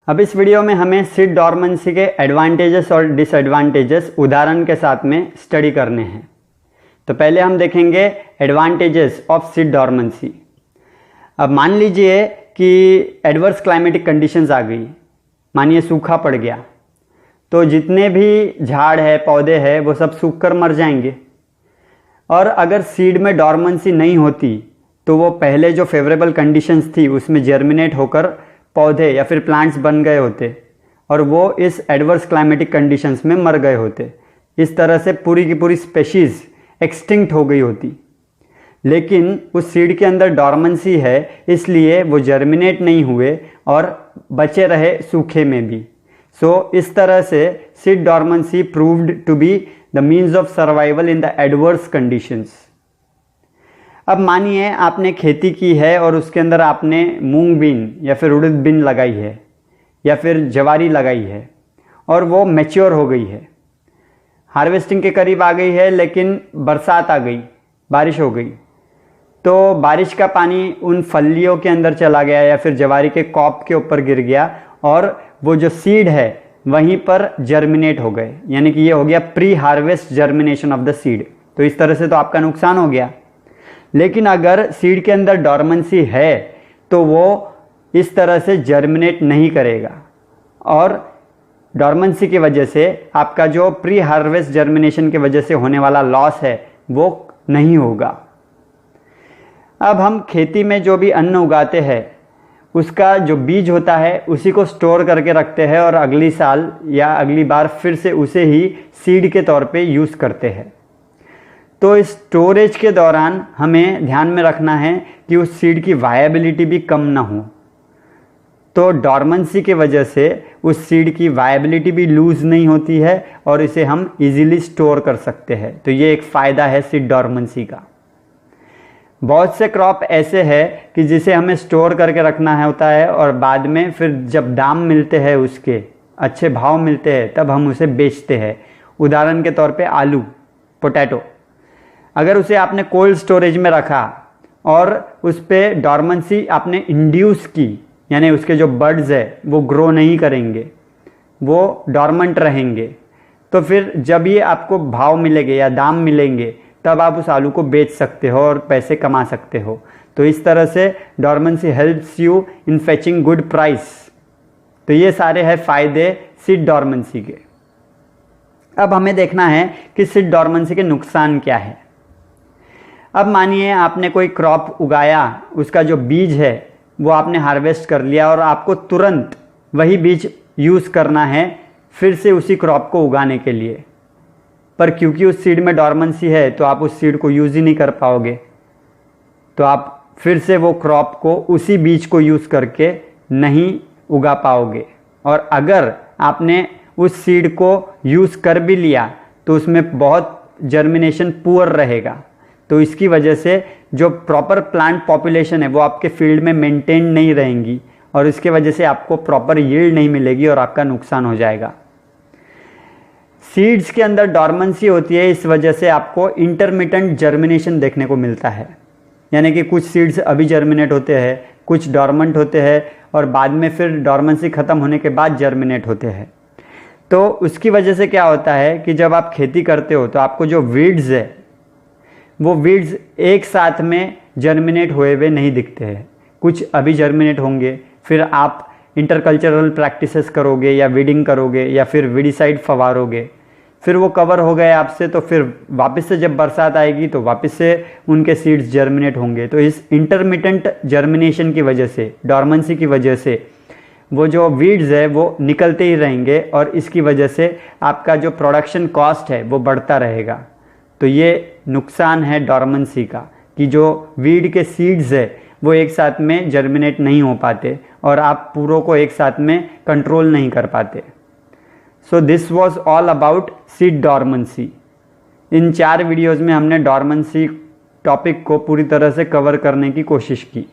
अब इस वीडियो में हमें सीड डॉर्मेंसी के एडवांटेजेस और डिसएडवांटेजेस उदाहरण के साथ में स्टडी करने हैं। तो पहले हम देखेंगे एडवांटेजेस ऑफ सीड डॉर्मेंसी। अब मान लीजिए कि एडवर्स क्लाइमेटिक कंडीशंस आ गई, मानिए सूखा पड़ गया, तो जितने भी झाड़ है पौधे हैं वो सब सूख कर मर जाएंगे। और अगर सीड में डॉर्मेंसी नहीं होती तो वो पहले जो फेवरेबल कंडीशंस थी उसमें जर्मिनेट होकर पौधे या फिर प्लांट्स बन गए होते और वो इस एडवर्स क्लाइमेटिक कंडीशंस में मर गए होते। इस तरह से पूरी की पूरी स्पेशीज एक्सटिंक्ट हो गई होती। लेकिन उस सीड के अंदर डॉर्मेंसी है, इसलिए वो जर्मिनेट नहीं हुए और बचे रहे सूखे में भी। सो इस तरह से seed dormancy proved to be the means of survival in the adverse conditions. अब मानिए आपने खेती की है और उसके अंदर आपने मूंग बीन या फिर उड़द बीन लगाई है या फिर ज्वारी लगाई है और वो मैच्योर हो गई है, हार्वेस्टिंग के करीब आ गई है, लेकिन बरसात आ गई, बारिश हो गई, तो बारिश का पानी उन फलियों के अंदर चला गया या फिर ज्वारी के कॉप के ऊपर गिर गया और वो जो सीड है वहीं पर जर्मिनेट हो गए, यानी कि ये हो गया pre harvest germination of the seed. तो इस तरह से तो आपका नुकसान हो गया। लेकिन अगर सीड के अंदर डॉर्मेंसी है तो वो इस तरह से जर्मिनेट नहीं करेगा और डॉर्मेंसी की वजह से आपका जो प्री हार्वेस्ट जर्मिनेशन की वजह से होने वाला लॉस है वो नहीं होगा। अब हम खेती में जो भी अन्न उगाते हैं उसका जो बीज होता है उसी को स्टोर करके रखते हैं और अगली साल या अगली बार फिर से उसे ही सीड के तौर पे यूज़ करते हैं। तो इस स्टोरेज के दौरान हमें ध्यान में रखना है कि उस सीड की वायबिलिटी भी कम ना हो। तो डॉर्मेंसी की वजह से उस सीड की वायबिलिटी भी लूज़ नहीं होती है और इसे हम इजीली स्टोर कर सकते हैं। तो ये एक फ़ायदा है सीड डॉर्मेंसी का। बहुत से क्रॉप ऐसे हैं कि जिसे हमें स्टोर करके रखना होता है और बाद में फिर जब दाम मिलते हैं, उसके अच्छे भाव मिलते हैं, तब हम उसे बेचते हैं। उदाहरण के तौर पे आलू, पोटैटो, अगर उसे आपने कोल्ड स्टोरेज में रखा और उस पर डॉर्मेंसी आपने इंड्यूस की, यानी उसके जो बर्ड्स है वो ग्रो नहीं करेंगे, वो डॉर्मेंट रहेंगे, तो फिर जब ये आपको भाव मिलेंगे या दाम मिलेंगे तब आप उस आलू को बेच सकते हो और पैसे कमा सकते हो। तो इस तरह से dormancy helps you in fetching good price. तो ये सारे हैं फ़ायदे सीड डॉर्मेंसी के। अब हमें देखना है कि सीड डॉर्मेंसी के नुकसान क्या है। अब मानिए आपने कोई क्रॉप उगाया, उसका जो बीज है वो आपने हार्वेस्ट कर लिया और आपको तुरंत वही बीज यूज़ करना है फिर से उसी क्रॉप को उगाने के लिए, पर क्योंकि उस सीड में डॉर्मेंसी है तो आप उस सीड को यूज़ ही नहीं कर पाओगे। तो आप फिर से वो क्रॉप को उसी बीज को यूज़ करके नहीं उगा पाओगे। और अगर आपने उस सीड को यूज़ कर भी लिया तो उसमें बहुत जर्मिनेशन पुअर रहेगा। तो इसकी वजह से जो प्रॉपर प्लांट पॉपुलेशन है वो आपके फील्ड में मेंटेन नहीं रहेंगी और इसके वजह से आपको प्रॉपर यील्ड नहीं मिलेगी और आपका नुकसान हो जाएगा। सीड्स के अंदर डॉर्मेंसी होती है, इस वजह से आपको इंटरमिटेंट जर्मिनेशन देखने को मिलता है, यानी कि कुछ सीड्स अभी जर्मिनेट होते हैं, कुछ डॉर्मेंट होते हैं और बाद में फिर डॉर्मेंसी ख़त्म होने के बाद जर्मिनेट होते हैं। तो उसकी वजह से क्या होता है कि जब आप खेती करते हो तो आपको जो वीड्स है वो वीड्स एक साथ में जर्मिनेट हुए हुए नहीं दिखते हैं। कुछ अभी जर्मिनेट होंगे, फिर आप इंटरकल्चरल प्रैक्टिसेस करोगे या वीडिंग करोगे या फिर वीडिसाइड फवारोगे, फिर वो कवर हो गए आपसे, तो फिर वापस से जब बरसात आएगी तो वापस से उनके सीड्स जर्मिनेट होंगे। तो इस इंटरमिटेंट जर्मिनेशन की वजह से, डॉर्मेंसी की वजह से वो जो वीड्स है वो निकलते ही रहेंगे और इसकी वजह से आपका जो प्रोडक्शन कॉस्ट है वो बढ़ता रहेगा। तो ये नुकसान है डॉर्मेंसी का कि जो वीड के सीड्स है वो एक साथ में जर्मिनेट नहीं हो पाते और आप पूरों को एक साथ में कंट्रोल नहीं कर पाते। So this was all about seed dormancy. In 4 videos में हमने डॉर्मेंसी टॉपिक को पूरी तरह से कवर करने की कोशिश की।